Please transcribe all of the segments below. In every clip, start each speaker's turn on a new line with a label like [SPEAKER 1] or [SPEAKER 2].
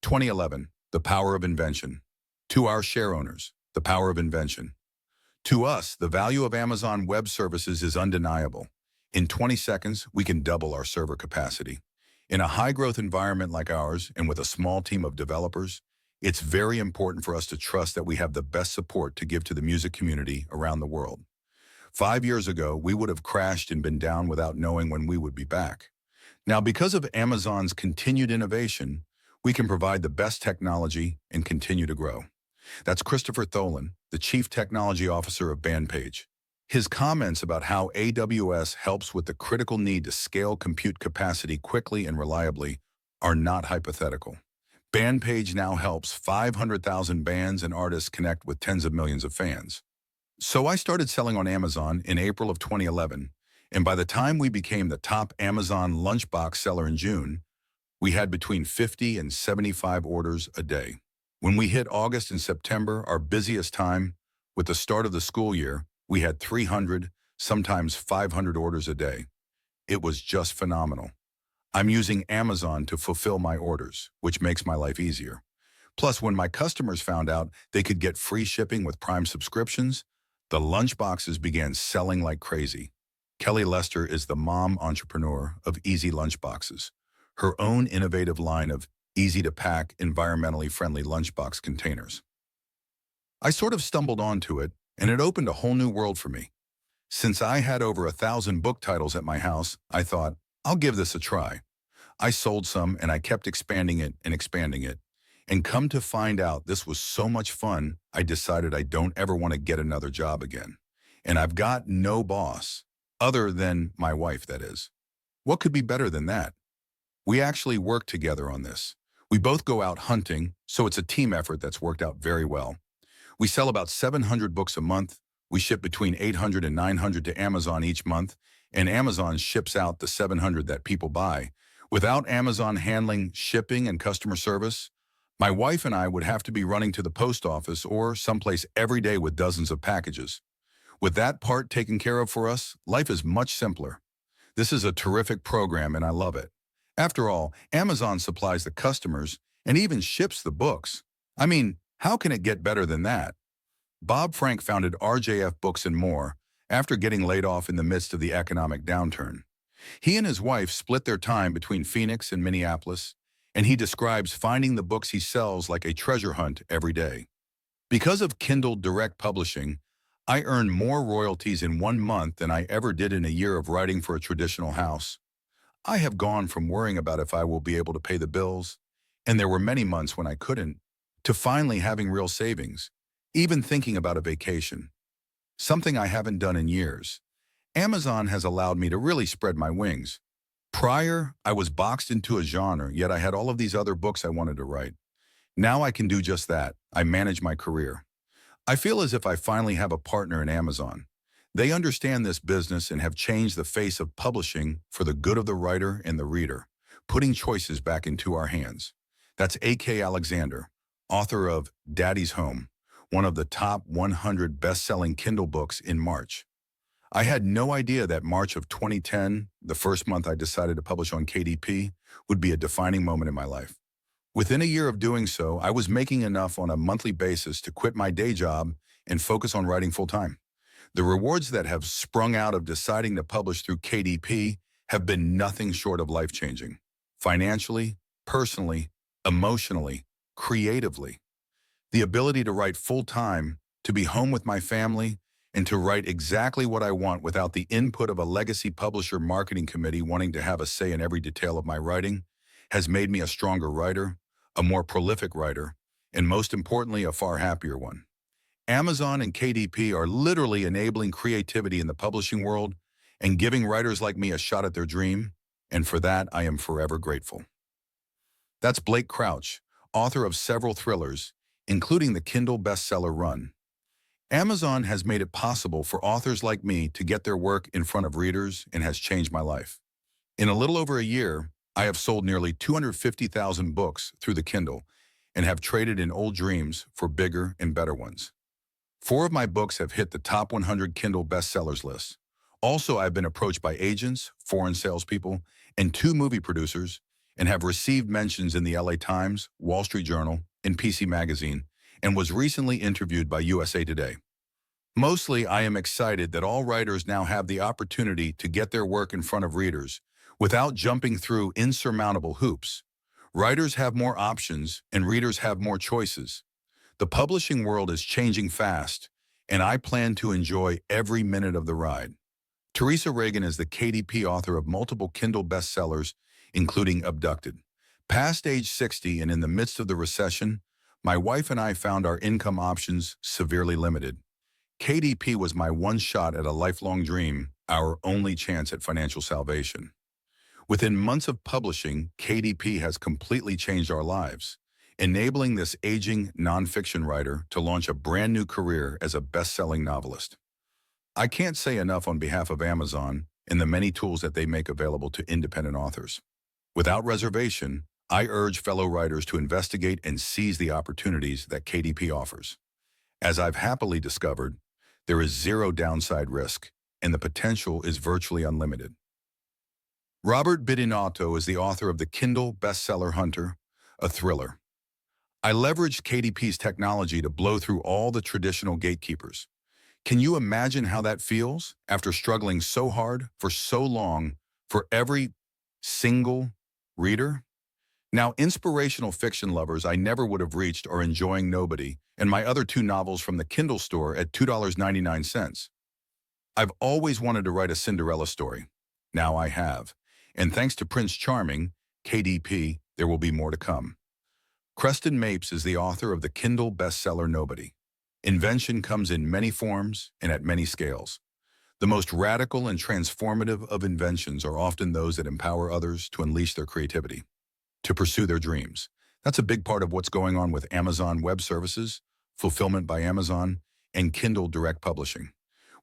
[SPEAKER 1] 2011, the power of invention. To our share owners, the power of invention. To us, the value of Amazon Web Services is undeniable. In 20 seconds, we can double our server capacity. In a high-growth environment like ours, and with a small team of developers, it's very important for us to trust that we have the best support to give to the music community around the world. 5 years ago, we would have crashed and been down without knowing when we would be back. Now, because of Amazon's continued innovation, we can provide the best technology and continue to grow. That's Christopher Tholen, the Chief Technology Officer of Bandpage. His comments about how AWS helps with the critical need to scale compute capacity quickly and reliably are not hypothetical. Bandpage now helps 500,000 bands and artists connect with tens of millions of fans. So I started selling on Amazon in April of 2011, and by the time we became the top Amazon lunchbox seller in June, we had between 50 and 75 orders a day. When we hit August and September, our busiest time, with the start of the school year, we had 300, sometimes 500 orders a day. It was just phenomenal. I'm using Amazon to fulfill my orders, which makes my life easier. Plus, when my customers found out they could get free shipping with Prime subscriptions, the lunchboxes began selling like crazy. Kelly Lester is the mom entrepreneur of Easy Lunchboxes, her own innovative line of easy-to-pack, environmentally friendly lunchbox containers. I sort of stumbled onto it, and it opened a whole new world for me. Since I had over 1,000 book titles at my house, I thought, I'll give this a try. I sold some, and I kept expanding it and expanding it. And come to find out this was so much fun, I decided I don't ever want to get another job again. And I've got no boss, other than my wife, that is. What could be better than that? We actually work together on this. We both go out hunting, so it's a team effort that's worked out very well. We sell about 700 books a month. We ship between 800 and 900 to Amazon each month, and Amazon ships out the 700 that people buy. Without Amazon handling shipping and customer service, my wife and I would have to be running to the post office or someplace every day with dozens of packages. With that part taken care of for us, life is much simpler. This is a terrific program, and I love it. After all, Amazon supplies the customers and even ships the books. I mean, how can it get better than that? Bob Frank founded RJF Books and More after getting laid off in the midst of the economic downturn. He and his wife split their time between Phoenix and Minneapolis, and he describes finding the books he sells like a treasure hunt every day. Because of Kindle Direct Publishing, I earn more royalties in 1 month than I ever did in a year of writing for a traditional house. I have gone from worrying about if I will be able to pay the bills, and there were many months when I couldn't, to finally having real savings, even thinking about a vacation. Something I haven't done in years. Amazon has allowed me to really spread my wings. Prior, I was boxed into a genre, yet I had all of these other books I wanted to write. Now I can do just that. I manage my career. I feel as if I finally have a partner in Amazon. They understand this business and have changed the face of publishing for the good of the writer and the reader, putting choices back into our hands. That's A.K. Alexander, author of Daddy's Home, one of the top 100 best-selling Kindle books in March. I had no idea that March of 2010, the first month I decided to publish on KDP, would be a defining moment in my life. Within a year of doing so, I was making enough on a monthly basis to quit my day job and focus on writing full-time. The rewards that have sprung out of deciding to publish through KDP have been nothing short of life-changing. Financially, personally, emotionally, creatively. The ability to write full-time, to be home with my family, and to write exactly what I want without the input of a legacy publisher marketing committee wanting to have a say in every detail of my writing, has made me a stronger writer, a more prolific writer, and most importantly, a far happier one. Amazon and KDP are literally enabling creativity in the publishing world and giving writers like me a shot at their dream, and for that I am forever grateful. That's Blake Crouch, author of several thrillers, including the Kindle bestseller Run. Amazon has made it possible for authors like me to get their work in front of readers and has changed my life. In a little over a year, I have sold nearly 250,000 books through the Kindle and have traded in old dreams for bigger and better ones. 4 of my books have hit the top 100 Kindle bestsellers list. Also, I've been approached by agents, foreign salespeople, and 2 movie producers, and have received mentions in the LA Times, Wall Street Journal, and PC Magazine, and was recently interviewed by USA Today. Mostly, I am excited that all writers now have the opportunity to get their work in front of readers without jumping through insurmountable hoops. Writers have more options and readers have more choices. The publishing world is changing fast, and I plan to enjoy every minute of the ride. Teresa Reagan is the KDP author of multiple Kindle bestsellers, including Abducted. Past age 60 and in the midst of the recession, my wife and I found our income options severely limited. KDP was my one shot at a lifelong dream, our only chance at financial salvation. Within months of publishing, KDP has completely changed our lives, enabling this aging nonfiction writer to launch a brand new career as a best-selling novelist. I can't say enough on behalf of Amazon and the many tools that they make available to independent authors. Without reservation, I urge fellow writers to investigate and seize the opportunities that KDP offers. As I've happily discovered, there is zero downside risk, and the potential is virtually unlimited. Robert Bidinotto is the author of the Kindle bestseller Hunter, a thriller. I leveraged KDP's technology to blow through all the traditional gatekeepers. Can you imagine how that feels after struggling so hard for so long for every single reader? Now, inspirational fiction lovers I never would have reached are enjoying Nobody and my other two novels from the Kindle store at $2.99. I've always wanted to write a Cinderella story. Now I have. And thanks to Prince Charming, KDP, there will be more to come. Creston Mapes is the author of the Kindle bestseller Nobody. Invention comes in many forms and at many scales. The most radical and transformative of inventions are often those that empower others to unleash their creativity, to pursue their dreams. That's a big part of what's going on with Amazon Web Services, Fulfillment by Amazon, and Kindle Direct Publishing.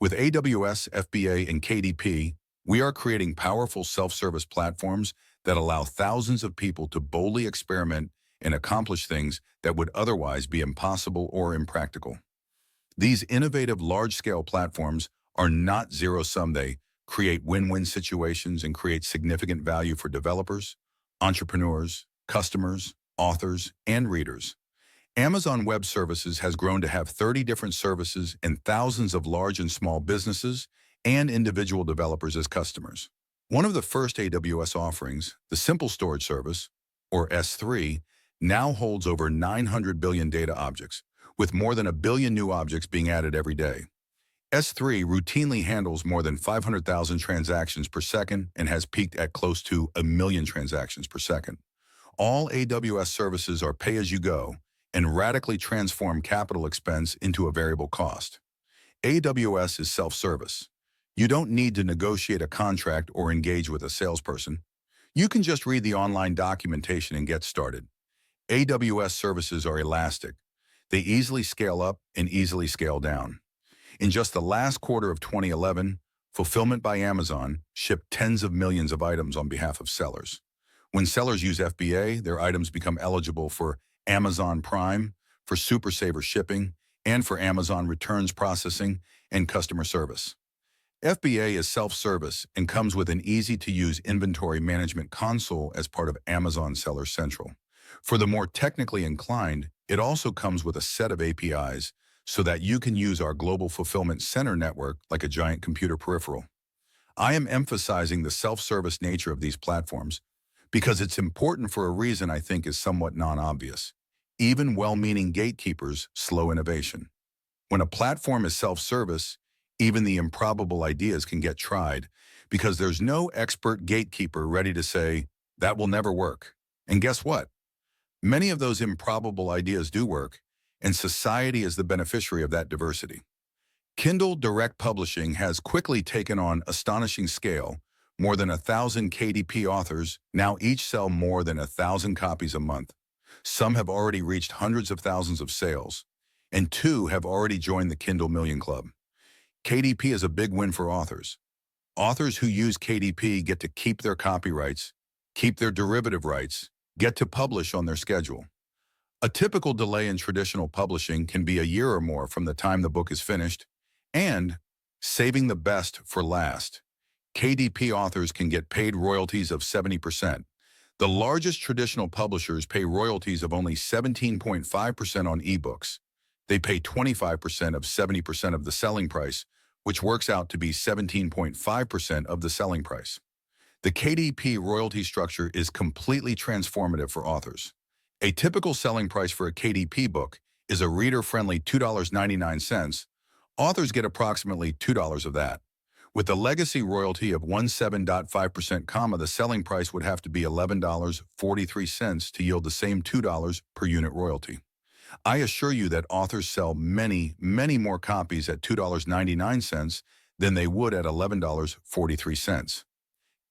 [SPEAKER 1] With AWS, FBA, and KDP, we are creating powerful self-service platforms that allow thousands of people to boldly experiment and accomplish things that would otherwise be impossible or impractical. These innovative large-scale platforms are not zero-sum. They create win-win situations and create significant value for developers, entrepreneurs, customers, authors, and readers. Amazon Web Services has grown to have 30 different services and thousands of large and small businesses and individual developers as customers. One of the first AWS offerings, the Simple Storage Service, or S3, now holds over 900 billion data objects, with more than 1 billion new objects being added every day. S3 routinely handles more than 500,000 transactions per second and has peaked at close to 1 million transactions per second. All AWS services are pay-as-you-go and radically transform capital expense into a variable cost. AWS is self-service. You don't need to negotiate a contract or engage with a salesperson. You can just read the online documentation and get started. AWS services are elastic. They easily scale up and easily scale down. In just the last quarter of 2011, Fulfillment by Amazon shipped tens of millions of items on behalf of sellers. When sellers use FBA, their items become eligible for Amazon Prime, for Super Saver shipping, and for Amazon returns processing and customer service. FBA is self-service and comes with an easy-to-use inventory management console as part of Amazon Seller Central. For the more technically inclined, it also comes with a set of APIs so that you can use our global fulfillment center network like a giant computer peripheral. I am emphasizing the self-service nature of these platforms because it's important for a reason I think is somewhat non-obvious. Even well-meaning gatekeepers slow innovation. When a platform is self-service, even the improbable ideas can get tried because there's no expert gatekeeper ready to say, that will never work. And guess what? Many of those improbable ideas do work, and society is the beneficiary of that diversity. Kindle Direct Publishing has quickly taken on astonishing scale. More than 1,000 KDP authors now each sell more than 1,000 copies a month. Some have already reached hundreds of thousands of sales, and 2 have already joined the Kindle Million Club. KDP is a big win for authors. Authors who use KDP get to keep their copyrights, keep their derivative rights, get to publish on their schedule. A typical delay in traditional publishing can be a year or more from the time the book is finished, and saving the best for last. KDP authors can get paid royalties of 70%, The largest traditional publishers pay royalties of only 17.5% on ebooks. They pay 25% of 70% of the selling price, which works out to be 17.5% of the selling price. The KDP royalty structure is completely transformative for authors. A typical selling price for a KDP book is a reader-friendly $2.99. Authors get approximately $2 of that. With the legacy royalty of 17.5%, the selling price would have to be $11.43 to yield the same $2 per unit royalty. I assure you that authors sell many, many more copies at $2.99 than they would at $11.43.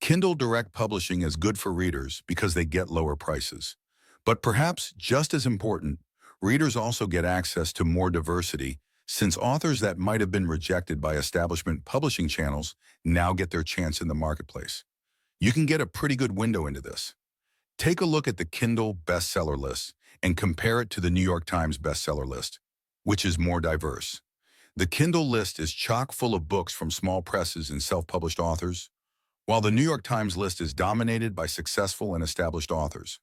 [SPEAKER 1] Kindle Direct Publishing is good for readers because they get lower prices. But perhaps just as important, readers also get access to more diversity, since authors that might have been rejected by establishment publishing channels now get their chance in the marketplace. You can get a pretty good window into this. Take a look at the Kindle bestseller list and compare it to the New York Times bestseller list, which is more diverse. The Kindle list is chock full of books from small presses and self-published authors, while the New York Times list is dominated by successful and established authors.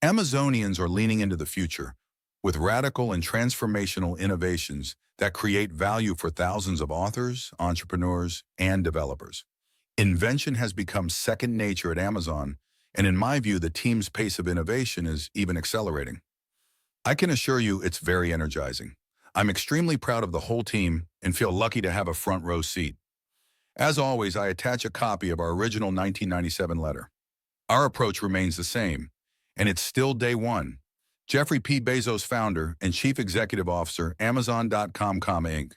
[SPEAKER 1] Amazonians are leaning into the future with radical and transformational innovations that create value for thousands of authors, entrepreneurs, and developers. Invention has become second nature at Amazon, and in my view, the team's pace of innovation is even accelerating. I can assure you it's very energizing. I'm extremely proud of the whole team and feel lucky to have a front row seat. As always, I attach a copy of our original 1997 letter. Our approach remains the same, and it's still day one. Jeffrey P. Bezos, founder and Chief Executive Officer, Amazon.com, Inc.